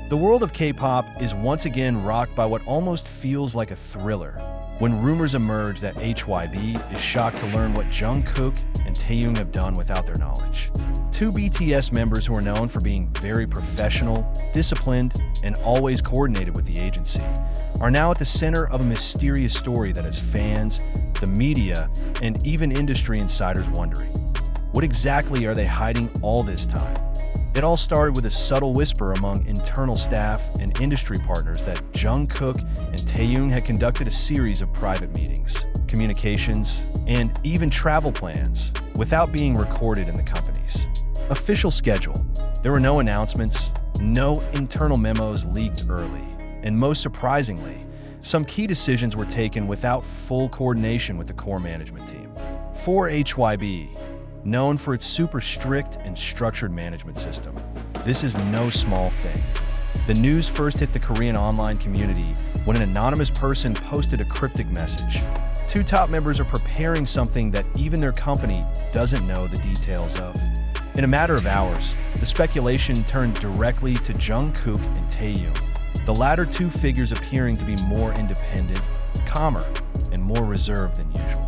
The world of K-pop is once again rocked by what almost feels like a thriller, when rumors emerge that Hybe is shocked to learn what Jungkook and Taehyung have done without their knowledge. Two BTS members who are known for being very professional, disciplined, and always coordinated with the agency are now at the center of a mysterious story that has fans, the media, and even industry insiders wondering, what exactly are they hiding all this time? It all started with a subtle whisper among internal staff and industry partners that Jungkook and Taehyung had conducted a series of private meetings, communications, and even travel plans without being recorded in the company's official schedule. There were no announcements, no internal memos leaked early, and most surprisingly, some key decisions were taken without full coordination with the core management team. For Hybe, known for its super strict and structured management system, this is no small thing. The news first hit the Korean online community when an anonymous person posted a cryptic message. Two top members are preparing something that even their company doesn't know the details of. In a matter of hours, the speculation turned directly to Jungkook and Taehyung, the latter two figures appearing to be more independent, calmer, and more reserved than usual.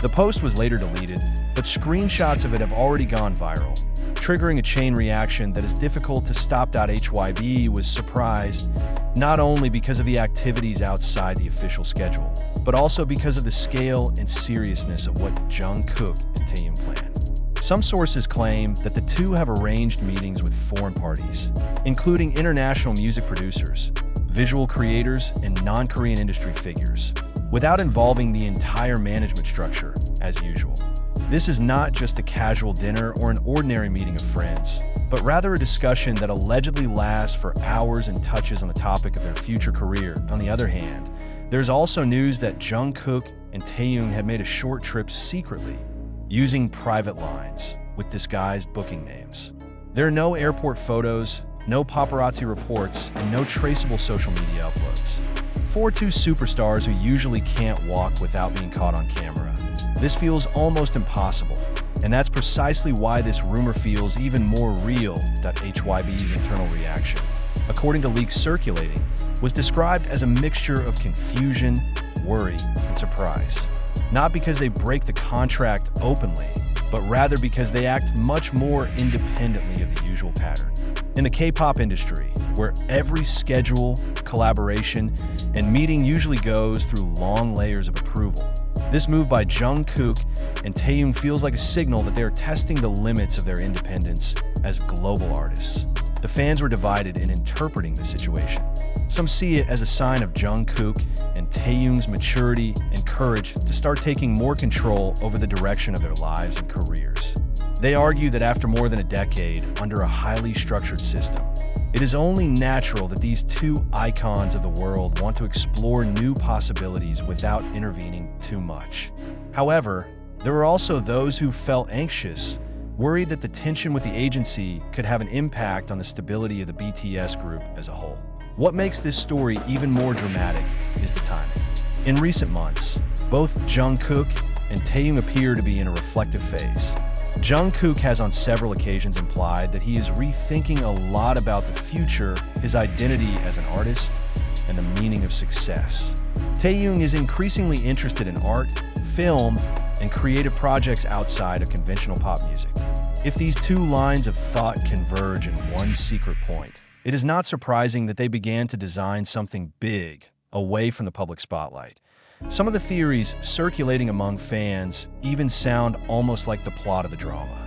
The post was later deleted, but screenshots of it have already gone viral, triggering a chain reaction that is difficult to stop. Hybe was surprised, not only because of the activities outside the official schedule, but also because of the scale and seriousness of what Jungkook and Taehyung planned. Some sources claim that the two have arranged meetings with foreign parties, including international music producers, visual creators, and non-Korean industry figures, without involving the entire management structure, as usual. This is not just a casual dinner or an ordinary meeting of friends, but rather a discussion that allegedly lasts for hours and touches on the topic of their future career. On the other hand, there's also news that Jungkook and Taehyung had made a short trip secretly, using private lines with disguised booking names. There are no airport photos, no paparazzi reports, and no traceable social media uploads. For two superstars who usually can't walk without being caught on camera, this feels almost impossible, and that's precisely why this rumor feels even more real. Hybe's internal reaction, according to leaks circulating, was described as a mixture of confusion, worry, and surprise. Not because they break the contract openly, but rather because they act much more independently of the usual pattern. In the K-pop industry, where every schedule, collaboration, and meeting usually goes through long layers of approval, this move by Jungkook and Taehyung feels like a signal that they are testing the limits of their independence as global artists. The fans were divided in interpreting the situation. Some see it as a sign of Jungkook and Taehyung's maturity and courage to start taking more control over the direction of their lives and careers. They argue that after more than a decade under a highly structured system, it is only natural that these two icons of the world want to explore new possibilities without intervening too much. However, there are also those who felt anxious, worried that the tension with the agency could have an impact on the stability of the BTS group as a whole. What makes this story even more dramatic is the timing. In recent months, both Jungkook and Taehyung appear to be in a reflective phase. Jungkook has on several occasions implied that he is rethinking a lot about the future, his identity as an artist, and the meaning of success. Taehyung is increasingly interested in art, film, and creative projects outside of conventional pop music. If these two lines of thought converge in one secret point, it is not surprising that they began to design something big away from the public spotlight. Some of the theories circulating among fans even sound almost like the plot of a drama.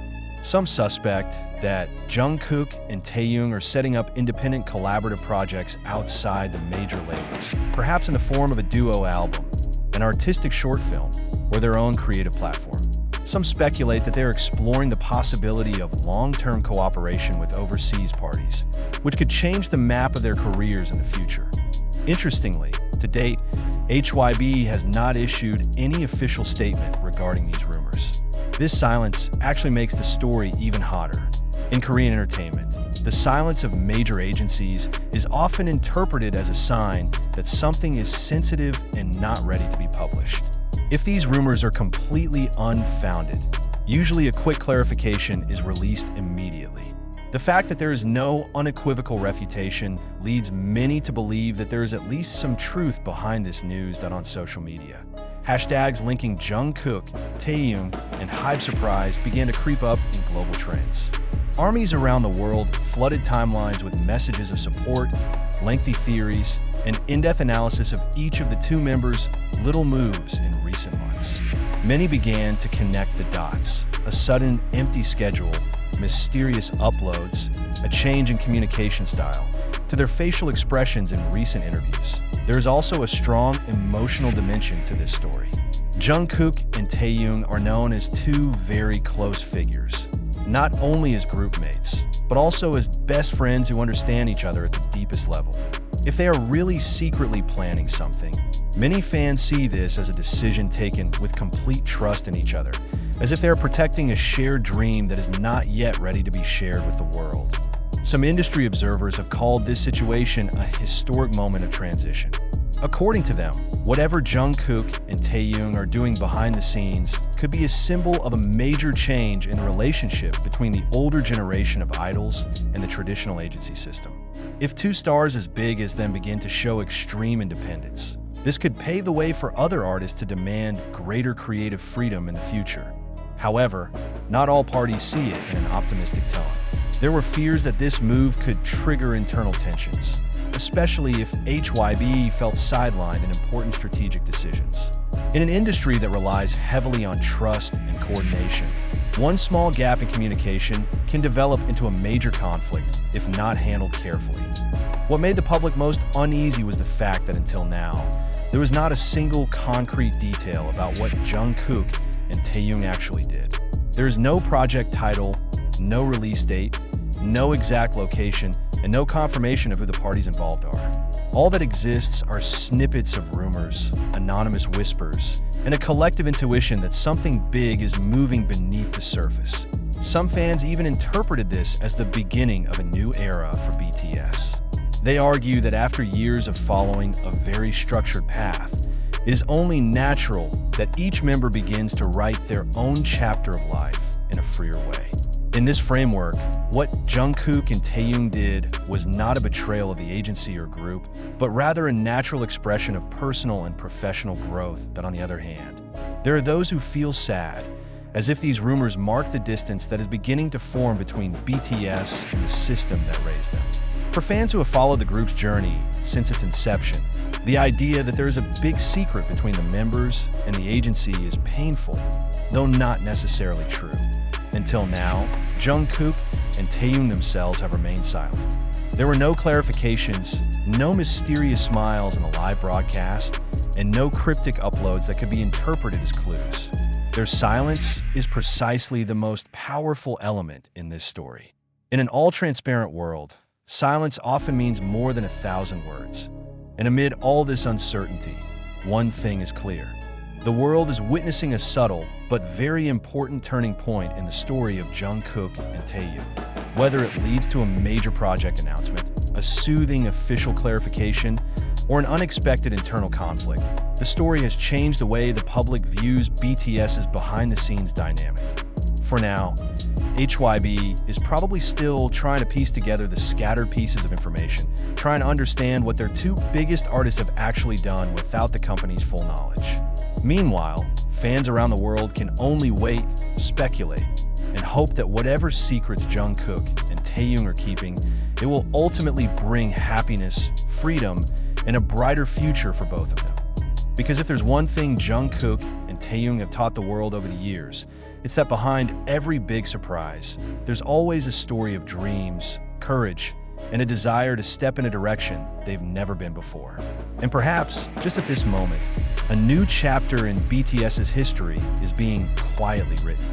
Some suspect that Jungkook and Taehyung are setting up independent collaborative projects outside the major labels, perhaps in the form of a duo album, an artistic short film, or their own creative platform. Some speculate that they're exploring the possibility of long-term cooperation with overseas parties, which could change the map of their careers in the future. Interestingly, to date, Hybe has not issued any official statement regarding these rumors. This silence actually makes the story even hotter. In Korean entertainment, the silence of major agencies is often interpreted as a sign that something is sensitive and not ready to be published. If these rumors are completely unfounded, usually a quick clarification is released immediately. The fact that there is no unequivocal refutation leads many to believe that there is at least some truth behind this news done on social media. Hashtags linking Jungkook, Taehyung, and Hybe surprise began to creep up in global trends. Armies around the world flooded timelines with messages of support, lengthy theories, and in-depth analysis of each of the two members' little moves in recent months. Many began to connect the dots: a sudden empty schedule, mysterious uploads, a change in communication style, to their facial expressions in recent interviews. There is also a strong emotional dimension to this story. Jungkook and Taehyung are known as two very close figures, not only as group mates, but also as best friends who understand each other at the deepest level. If they are really secretly planning something, many fans see this as a decision taken with complete trust in each other, as if they are protecting a shared dream that is not yet ready to be shared with the world. Some industry observers have called this situation a historic moment of transition. According to them, whatever Jungkook and Taehyung are doing behind the scenes could be a symbol of a major change in the relationship between the older generation of idols and the traditional agency system. If two stars as big as them begin to show extreme independence, this could pave the way for other artists to demand greater creative freedom in the future. However, not all parties see it in an optimistic tone. There were fears that this move could trigger internal tensions, especially if Hybe felt sidelined in important strategic decisions. In an industry that relies heavily on trust and coordination, one small gap in communication can develop into a major conflict if not handled carefully. What made the public most uneasy was the fact that until now, there was not a single concrete detail about what Jungkook and Taehyung actually did. There is no project title, no release date, no exact location, and no confirmation of who the parties involved are. All that exists are snippets of rumors, anonymous whispers, and a collective intuition that something big is moving beneath the surface. Some fans even interpreted this as the beginning of a new era for BTS. They argue that after years of following a very structured path, it is only natural that each member begins to write their own chapter of life in a freer way. In this framework, what Jungkook and Taehyung did was not a betrayal of the agency or group, but rather a natural expression of personal and professional growth. But on the other hand, there are those who feel sad, as if these rumors mark the distance that is beginning to form between BTS and the system that raised them. For fans who have followed the group's journey since its inception, the idea that there is a big secret between the members and the agency is painful, though not necessarily true. Until now, Jungkook and Taehyung themselves have remained silent. There were no clarifications, no mysterious smiles in a live broadcast, and no cryptic uploads that could be interpreted as clues. Their silence is precisely the most powerful element in this story. In an all-transparent world, silence often means more than 1,000 words. And amid all this uncertainty, one thing is clear. The world is witnessing a subtle but very important turning point in the story of Jungkook and Taehyung. Whether it leads to a major project announcement, a soothing official clarification, or an unexpected internal conflict, the story has changed the way the public views BTS's behind-the-scenes dynamic. For now, Hybe is probably still trying to piece together the scattered pieces of information, trying to understand what their two biggest artists have actually done without the company's full knowledge. Meanwhile, fans around the world can only wait, speculate, and hope that whatever secrets Jungkook and Taehyung are keeping, it will ultimately bring happiness, freedom, and a brighter future for both of them. Because if there's one thing Jungkook and Taehyung have taught the world over the years, it's that behind every big surprise, there's always a story of dreams, courage, and a desire to step in a direction they've never been before. And perhaps, just at this moment, a new chapter in BTS's history is being quietly written.